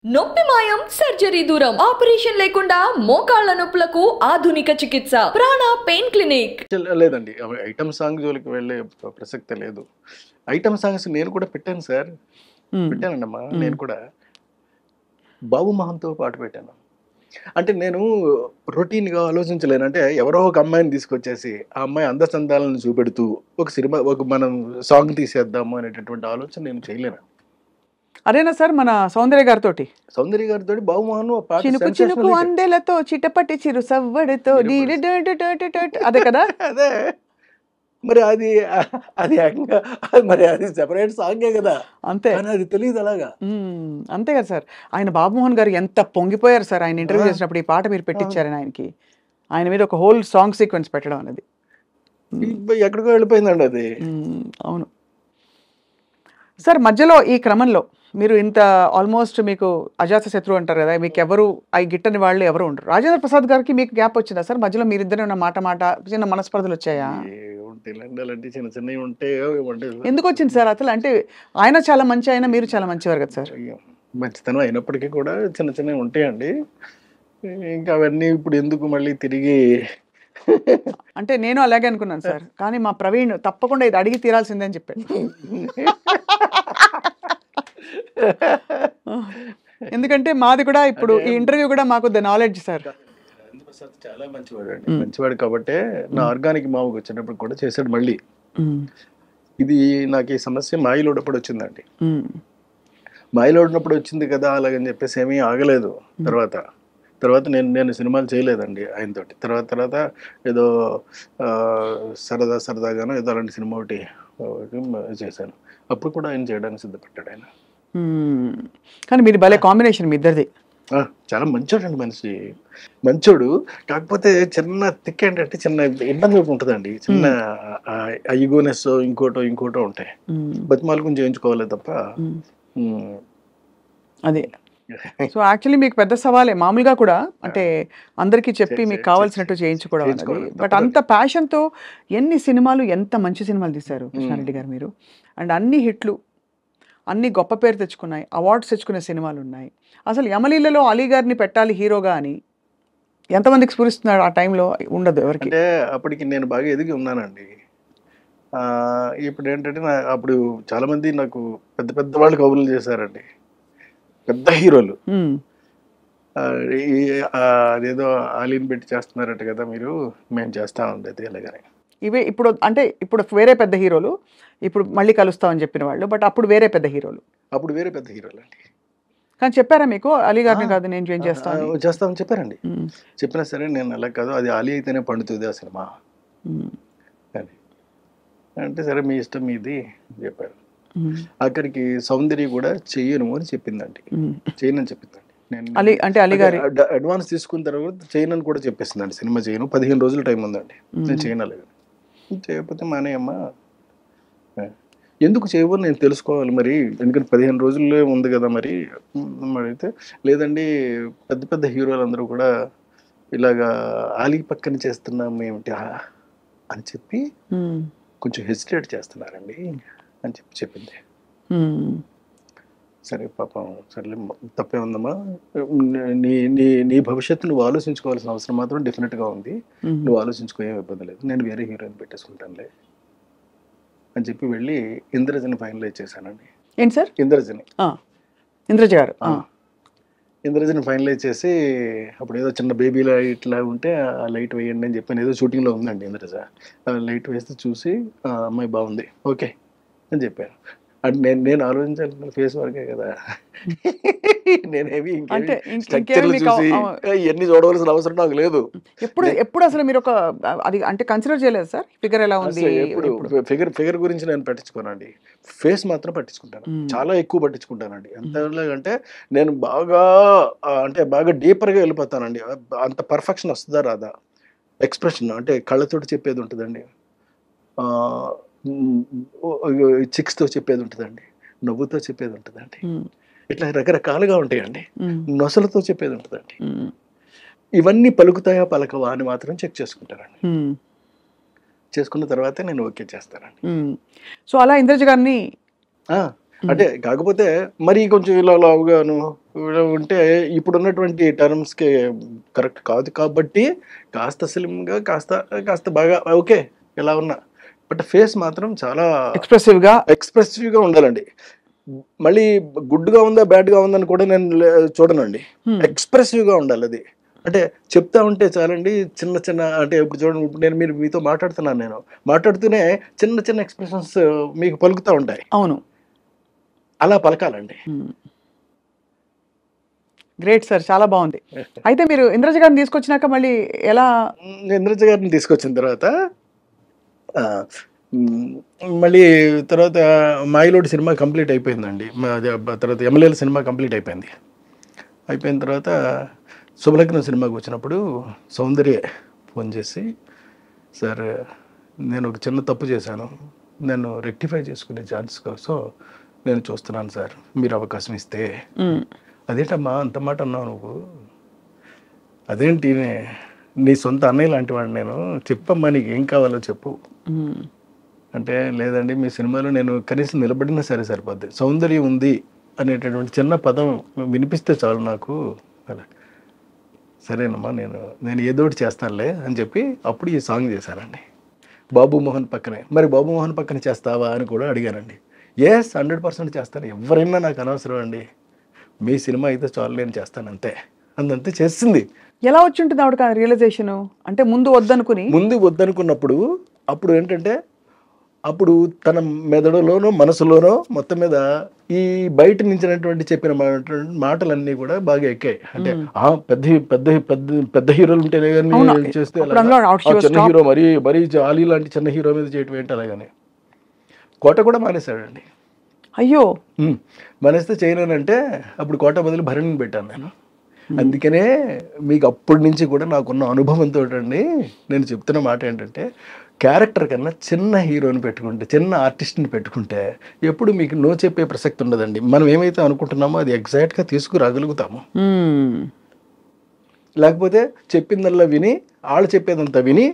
నొప్పి మాయం సర్జరీ దూరం ఆపరేషన్ లేకుండా మోకాళ్ల నొప్పులకు ఆధునిక చికిత్స ప్రాణ పెయిన్ క్లినిక్. లేదండి, ఐటమ్ సాంగ్ జోలికి వెళ్ళే ప్రసక్తే లేదు. ఐటమ్ సాంగ్స్ నేను కూడా పెట్టాను సార్, పెట్టానండమ్మా. నేను కూడా బాబు మోహన్తో పాటు పెట్టాను. అంటే నేను రొటీన్గా ఆలోచించలేను. అంటే ఎవరో ఒక అమ్మాయిని తీసుకొచ్చేసి ఆ అమ్మాయి అందచందాలను చూపెడుతూ ఒక సినిమా మనం సాంగ్ తీసేద్దాము అనేటటువంటి ఆలోచన నేను చేయలేను. అదేనా సార్ మన సౌందర్య గారితో బాబు మోహన్ చినుకు చినుకు అందెలతో చిటపటి చిరు సవ్వడితో అదే కదా. అదే మరి అది అది ఏకంగా మరి అది సెపరేట్ సాంగే కదా. అంతే, అది తెలియదు అలాగా. అంతే కదా సార్. ఆయన బాబుమోహన్ గారు ఎంత పొంగిపోయారు సార్ ఆయన ఇంటర్వ్యూ చేసినప్పుడు. ఈ పాట మీరు పెట్టించారని ఆయనకి, ఆయన మీద ఒక హోల్ సాంగ్ సీక్వెన్స్ పెట్టడం అనేది ఎక్కడికో వెళ్ళిపోయిందండి అది. అవును సార్. మధ్యలో ఈ క్రమంలో మీరు ఇంత ఆల్మోస్ట్ మీకు అజాత శత్రువు అంటారు కదా, మీకు ఎవరు అవి గిట్టని వాళ్ళు ఎవరు ఉండరు. రాజేంద్ర ప్రసాద్ గారికి మీకు గ్యాప్ వచ్చిందా సార్ మధ్యలో? మీరిద్దరే ఉన్న మాట చిన్న మనస్పర్ధలు వచ్చాయా? చిన్న చిన్నవి ఉంటే ఎందుకు వచ్చింది సార్ అసలు? అంటే ఆయన చాలా మంచి, ఆయన మీరు చాలా మంచివారు కదా సార్. మంచితనం అయినప్పటికీ కూడా చిన్న చిన్నవి ఉంటాయండి. ఇంకా అవన్నీ ఇప్పుడు ఎందుకు మళ్ళీ తిరిగి అంటే నేను అలాగే అనుకున్నాను సార్, కానీ మా ప్రవీణ్ తప్పకుండా ఇది అడిగి తీరాల్సిందే అని చెప్పాడు. ఎందుకంటే మాది కూడా ఇప్పుడు ఈ ఇంటర్వ్యూ కూడా మాకు ద నాలెడ్జ్ సార్. చాలా మంచివాడు అండి, మంచివాడు కాబట్టే నా ఆర్గానిక్ మామకు వచ్చినప్పుడు కూడా చేశాడు. మళ్ళీ ఇది నాకు ఈ సమస్య మాయిలోడప్పుడు వచ్చిందండి. మాయిలోడినప్పుడు వచ్చింది కదా అలాగని చెప్పేసి ఏమీ ఆగలేదు. తర్వాత నేను సినిమాలు చేయలేదండి ఆయనతోటి. తర్వాత ఏదో సరదాగానో ఏదో అలాంటి సినిమా ఒకటి చేశాను. అప్పుడు కూడా ఆయన చేయడానికి సిద్ధపడ్డాడు ఆయన. కానీ మీరు భలే కాంబినేషన్ మీ ఇద్దరిది. చాలా మంచోడు అండి, మనిషి మంచోడు. కాకపోతే చిన్న తిక్క ఏంటంటే చిన్న ఇబ్బంది ఉంటుందండి. చిన్న ఈగోనెస్ ఇంకోటో ఉంటాయి. బతిమాలకు చేయించుకోవాలి తప్ప. అదే సో యాక్చువల్లీ మీకు పెద్ద సవాలే మామూలుగా కూడా, అంటే అందరికీ చెప్పి మీకు కావాల్సినట్టు చేయించుకోవడం అనేది. బట్ అంత ప్యాషన్తో ఎన్ని సినిమాలు, ఎంత మంచి సినిమాలు తీశారు కృష్ణారెడ్డి గారు మీరు. అండ్ అన్ని హిట్లు, అన్ని గొప్ప పేరు తెచ్చుకున్నాయి, అవార్డ్స్ తెచ్చుకునే సినిమాలు ఉన్నాయి. అసలు యమలీలలో అలీ గారిని పెట్టాలి హీరోగా అని ఎంతమందికి స్ఫురిస్తున్నాడు? ఆ టైంలో ఉండదు ఎవరికి. అంటే అప్పటికి నేను బాగా ఎదిగి ఉన్నానండి. ఇప్పుడు ఏంటంటే అప్పుడు చాలామంది నాకు పెద్ద వాళ్ళు కబుర్లు చేశారండి, పెద్ద హీరోలు. అదేదో ఆలీని పెట్టి చేస్తున్నారట కదా మీరు, మేము చేస్తా ఉండేది అలాగనే. ఇవే ఇప్పుడు అంటే ఇప్పుడు వేరే పెద్ద హీరోలు, ఇప్పుడు మళ్ళీ కలుస్తామని చెప్పిన వాళ్ళు. బట్ అప్పుడు వేరే పెద్ద హీరోలు అండి. కానీ చెప్పారా మీకు అలీ గారిని కాదు నేను జాయిన్ చేస్తామని చెప్పారండి. చెప్పినా సరే నేను అలా కాదు, అది అలీ అయితేనే పండుతుంది ఆ సినిమా అని అంటే, సరే మీ ఇష్టం మీది చెప్పారు. అక్కడికి సౌందర్య కూడా చెయ్యను అని చెప్పిందండి. చేయనని చెప్పిందండి. అంటే అలీ గారి అడ్వాన్స్ తీసుకున్న తర్వాత చేయనని కూడా చెప్పేసిందండి. సినిమా చేయను, 15 రోజులు టైం ఉందండి, నేను చేయనలేదు. చేయకపోతే మానేయమ్మా, ఎందుకు చేయవు నేను తెలుసుకోవాలి మరి, ఎందుకంటే 15 రోజుల్లో ఉంది కదా మరి. అయితే లేదండి, పెద్ద హీరోలు అందరూ కూడా ఇలాగా ఆలీ పక్కన చేస్తున్నాము ఏమిటి అని చెప్పి కొంచెం హెసిటేట్ చేస్తున్నారండి అని చెప్పింది. సరే పాపం, సరే తప్పే ఉందమ్మా, నీ భవిష్యత్తు నువ్వు ఆలోచించుకోవాల్సిన అవసరం మాత్రం డెఫినెట్గా ఉంది. నువ్వు ఆలోచించుకో, ఏం ఇబ్బంది లేదు, నేను వేరే హీరోయిన్ పెట్టేసుకుంటానులే అని చెప్పి వెళ్ళి ఇంద్రజని ఫైనలైజ్ చేశానండి. ఏంటి సార్? ఇంద్రజ గారు ఇంద్రజని ఫైనలైజ్ చేసి, అప్పుడు ఏదో చిన్న బేబీ లైట్ లా ఉంటే ఆ లైట్ వేయండి అని చెప్పి ఏదో షూటింగ్లో ఉందండి ఇంద్రజ. లైట్ వేస్తే చూసి అమ్మాయి బాగుంది ఓకే అని చెప్పాను. అంటే నేను ఆలోచించాలి ఫేస్ వరకే కదా, నేనేమి ఇవన్నీ చూడవలసిన అవసరం నాకు లేదు. ఎప్పుడు అసలు మీరు ఒక అది అంటే కన్సిడర్ చేయలేదు సార్? ఫిగర్ ఎలా ఉంది? ఫిగర్ గురించి నేను పట్టించుకోనండి, ఫేస్ మాత్రం పట్టించుకుంటాను, చాలా ఎక్కువ పట్టించుకుంటానండి. ఎంతలాగంటే నేను బాగా డీపర్గా వెళ్ళిపోతానండి. అంత పర్ఫెక్షన్ వస్తుందా రాదా, ఎక్స్ప్రెషన్ అంటే కళ్ళతోటి చెప్పేది ఉంటుందండి, చిక్స్తో చెప్పేది ఉంటుందండి, నవ్వుతో చెప్పేది ఉంటుందండి, ఇట్లా రకరకాలుగా ఉంటాయండి, నొసలతో చెప్పేది ఉంటుందండి. ఇవన్నీ పలుకుతాయా పలకవా అని మాత్రం చెక్ చేసుకుంటానండి. చేసుకున్న తర్వాతే నేను ఓకే చేస్తానండి. సో అలా ఇంద్రజ గారిని అంటే కాకపోతే మరి కొంచెం ఇలా లావుగాను ఇలా ఉంటే ఇప్పుడున్నటువంటి టర్మ్స్కి కరెక్ట్ కాదు కాబట్టి కాస్త స్లిమ్గా కాస్త బాగా ఓకే ఇలా ఉన్నా, బట్ ఫేస్ మాత్రం చాలా ఎక్స్ప్రెసివ్గా ఉండాలండి. మళ్ళీ గుడ్గా ఉందా బ్యాడ్గా ఉందని కూడా నేను చూడనండి, ఎక్స్ప్రెసివ్గా ఉండాలి అది. అంటే చెప్తా ఉంటే చాలండి, చిన్న చిన్న అంటే ఇప్పుడు చూడండి, ఇప్పుడు నేను మీతో మాట్లాడుతున్నాను, నేను మాట్లాడుతూనే చిన్న చిన్న ఎక్స్ప్రెషన్స్ మీకు పలుకుతూ ఉంటాయి. అవును, అలా పలకాలండి. గ్రేట్ సార్, చాలా బాగుంది. అయితే మీరు ఇంద్రజ గారిని తీసుకొచ్చినాక మళ్ళీ ఎలా? ఇంద్రజ గారిని తీసుకొచ్చిన తర్వాత మళ్ళీ తర్వాత మాయిలోడి సినిమా కంప్లీట్ అయిపోయిందండి. తర్వాత ఎమ్మెల్యేల సినిమా కంప్లీట్ అయిపోయింది. అయిపోయిన తర్వాత శుభలగ్నం సినిమాకి వచ్చినప్పుడు సౌందర్య ఫోన్ చేసి, సార్ నేను ఒక చిన్న తప్పు చేశాను, నేను రెక్టిఫై చేసుకునే ఛాన్స్ కోసం నేను చూస్తున్నాను సార్, మీరు అవకాశం ఇస్తే. అదేంటమ్మా అంత మాట అన్నావు నువ్వు, అదేంటి నీ సొంత అన్నయ్య లాంటి వాడు నేను, చెప్పమ్మా నీకు ఏం కావాలో చెప్పు అంటే, లేదండి మీ సినిమాలో నేను కనీసం నిలబడినా సరే సరిపోద్ది, సౌందర్యం ఉంది అనేటటువంటి చిన్న పదం వినిపిస్తే చాలు నాకు. అలా సరేనమ్మా నేను ఏదోటి చేస్తానులే అని చెప్పి అప్పుడు ఈ సాంగ్ చేశానండి బాబు మోహన్ పక్కనే. మరి బాబు మోహన్ పక్కన చేస్తావా అని కూడా అడిగానండి. ఎస్ 100% చేస్తాను, ఎవరైనా నాకు అనవసరం అండి, మీ సినిమా అయితే చాలు నేను చేస్తాను అంతే అంతే చేసింది. ఎలా వచ్చి ఉంటుంది ఆవిడ రియలైజేషన్? అంటే ముందు వద్దనుకున్నప్పుడు అప్పుడు ఏంటంటే, అప్పుడు తన మెదడులోనో మనసులోనో మొత్తం మీద ఈ బయట నుంచినటువంటి చెప్పిన మాటలన్నీ కూడా బాగా ఎక్కాయి. అంటే పెద్ద హీరోలు ఉంటేనే కానీ చేస్తే చిన్న హీరో మరీ అలీ లాంటి చిన్న హీరో మీద చేయటం ఏంటి అలాగని కోట కూడా మానేశాడండి. అయ్యో, మానేస్తే చేయలేనంటే అప్పుడు కోట బదులు భరణిని పెట్టాను నేను. అందుకనే మీకు అప్పటి నుంచి కూడా నాకున్న అనుభవంతో అండి నేను చెప్తున్న మాట ఏంటంటే, క్యారెక్టర్ కన్నా చిన్న హీరోని పెట్టుకుంటే, చిన్న ఆర్టిస్ట్ని పెట్టుకుంటే ఎప్పుడు మీకు నో చెప్పే ప్రసక్తి ఉండదండి. మనం ఏమైతే అనుకుంటున్నామో అది ఎగ్జాక్ట్గా తీసుకురాగలుగుతాము. లేకపోతే చెప్పిందల్లా విని వాళ్ళు చెప్పేదంతా విని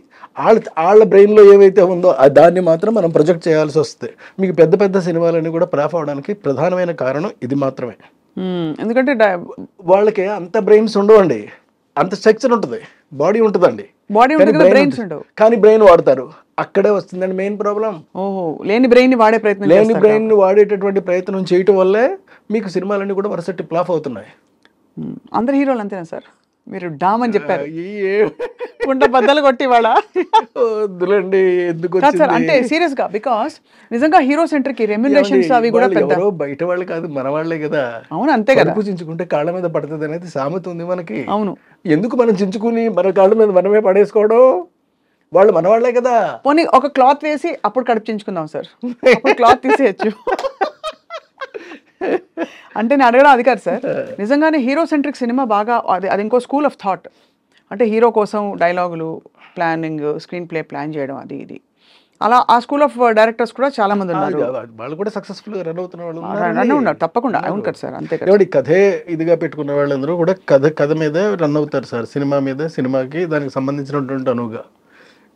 వాళ్ళ బ్రెయిన్లో ఏవైతే ఉందో దాన్ని మాత్రం మనం ప్రొజెక్ట్ చేయాల్సి వస్తుంది. మీకు పెద్ద సినిమాలన్నీ కూడా ఫ్లాప్ అవడానికి ప్రధానమైన కారణం ఇది మాత్రమే. ఎందుకంటే వాళ్ళకి అంత బ్రెయిన్స్ ఉండవండి, అంత స్ట్రక్చర్ ఉంటుంది, బాడీ ఉంటుందండి, కానీ బ్రెయిన్ వాడతారు, అక్కడే వస్తుందండి మెయిన్ ప్రాబ్లం. లేని బ్రెయిన్ వాడేటటువంటి ప్రయత్నం చేయటం వల్లే మీకు సినిమాలన్నీ కూడా వరుసటి ఫ్లాప్ అవుతున్నాయి. అందరు హీరోలు అంతేనా సార్? మీరు డామ్ అని చెప్పారు, కుండ బద్దలు కొట్టి వాళ్ళ వద్దులండి ఎందుకు సార్? అంటే సీరియస్ గా, బికాస్ నిజంగా హీరో సెంటర్ కి రెమ్యునరేషన్స్ అవి కూడా ఎవరో బయట వాళ్ళు కాదు, మన వాళ్ళే కదా. అవును, అంతే కదా. చించుకుంటే కాళ్ళ మీద పడుతుంది అనేది సామెత ఉంది మనకి. అవును, ఎందుకు మనం చించుకుని మన కాళ్ళ మీద మనమే పడేసుకోవడం? వాళ్ళు మన వాళ్ళే కదా. పోనీ ఒక క్లాత్ వేసి అప్పుడు కడుపు చించుకుందాం సార్, క్లాత్ తీసేయచ్చు. అంటే నేను అడగడం అది కాదు సార్, నిజంగానే హీరో సెంట్రిక్ సినిమా బాగా అది ఇంకో స్కూల్ ఆఫ్ థాట్. అంటే హీరో కోసం డైలాగులు, ప్లానింగ్, స్క్రీన్ ప్లే ప్లాన్ చేయడం, అది ఇది అలా ఆ స్కూల్ ఆఫ్ డైరెక్టర్స్ కూడా చాలా మంది ఉన్నారు. వాళ్ళు కూడా సక్సెస్ఫుల్ గా రన్ అవుతున్న వాళ్ళు ఉన్నారు తప్పకుండా. అవును కదా సార్, అంతే కదా. కథే ఇదిగా పెట్టుకున్న వాళ్ళందరూ కూడా కథ మీద రన్ అవుతారు సార్. సినిమా మీద, సినిమాకి దానికి సంబంధించినటువంటి అనువుగా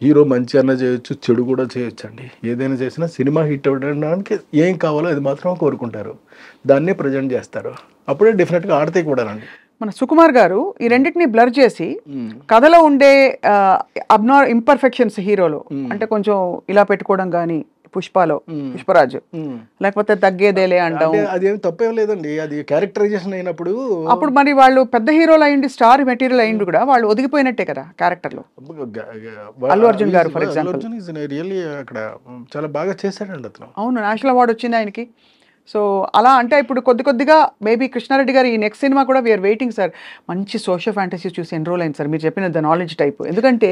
హీరో మంచి అన్న చేయొచ్చు, చెడు కూడా చేయొచ్చు అండి. ఏదైనా చేసినా సినిమా హిట్ అవ్వడానికి ఏం కావాలో అది మాత్రం కోరుకుంటారు, దాన్నే ప్రజెంట్ చేస్తారు, అప్పుడే డెఫినెట్గా ఆడతాయి కూడా అండి. మన సుకుమార్ గారు ఈ రెండింటిని బ్లర్ చేసి కథలో ఉండే ఇంపర్ఫెక్షన్స్ హీరోలో, అంటే కొంచెం ఇలా పెట్టుకోవడం కానీ, పుష్పరాజు లేకపోతే తగ్గేదేలే అంటాం, అదేం తప్పేం లేదండి, అది క్యారెక్టరైజేషన్ అయినప్పుడు. అప్పుడు మరి వాళ్ళు పెద్ద హీరోలు అయ్యింది, స్టార్ మెటీరియల్ అయ్యింది కూడా, వాళ్ళు ఒదిగిపోయినట్టే కదా క్యారెక్టర్ లో. అల్లు అర్జున్ గారు ఫర్ ఎగ్జాంపుల్ రియల్లీ అక్కడ చాలా బాగా చేశాడండి అతను. అవును, నేషనల్ అవార్డు వచ్చింది ఆయనకి. సో అలా అంటే ఇప్పుడు కొద్దిగా మేబీ కృష్ణారెడ్డి గారు ఈ నెక్స్ట్ సినిమా కూడా వీఆర్ వెయిటింగ్ సార్. మంచి సోషల్ ఫ్యాంటసీ చూసి ఎన్రోల్ అయింది సార్, మీరు చెప్పిన ద నాలెడ్జ్ టైప్. ఎందుకంటే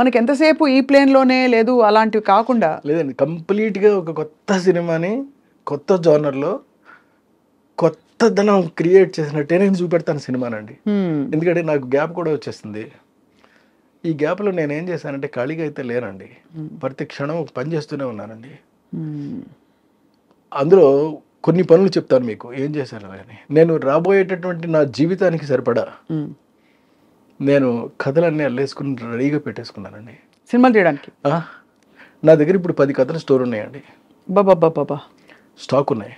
మనకి ఎంతసేపు ఈ ప్లేన్లోనే లేదు, అలాంటివి కాకుండా లేదండి, కంప్లీట్గా ఒక కొత్త సినిమాని కొత్త జోనర్లో కొత్తదనం క్రియేట్ చేసినట్టే నేను చూపెడతాను సినిమానండి. ఎందుకంటే నాకు గ్యాప్ కూడా వచ్చేస్తుంది. ఈ గ్యాప్లో నేను ఏం చేశానంటే ఖాళీగా అయితే లేనండి, ప్రతి క్షణం పని చేస్తూనే ఉన్నానండి. అందులో కొన్ని పనులు చెప్తాను మీకు ఏం చేశాను అని. నేను రాబోయేటటువంటి నా జీవితానికి సరిపడా నేను కథలన్నీ అల్లేసుకుని రెడీగా పెట్టేసుకున్నానండి సినిమాలు తీయడానికి. నా దగ్గర ఇప్పుడు 10 కథల స్టోర్ ఉన్నాయండి, బాబా స్టాక్ ఉన్నాయి.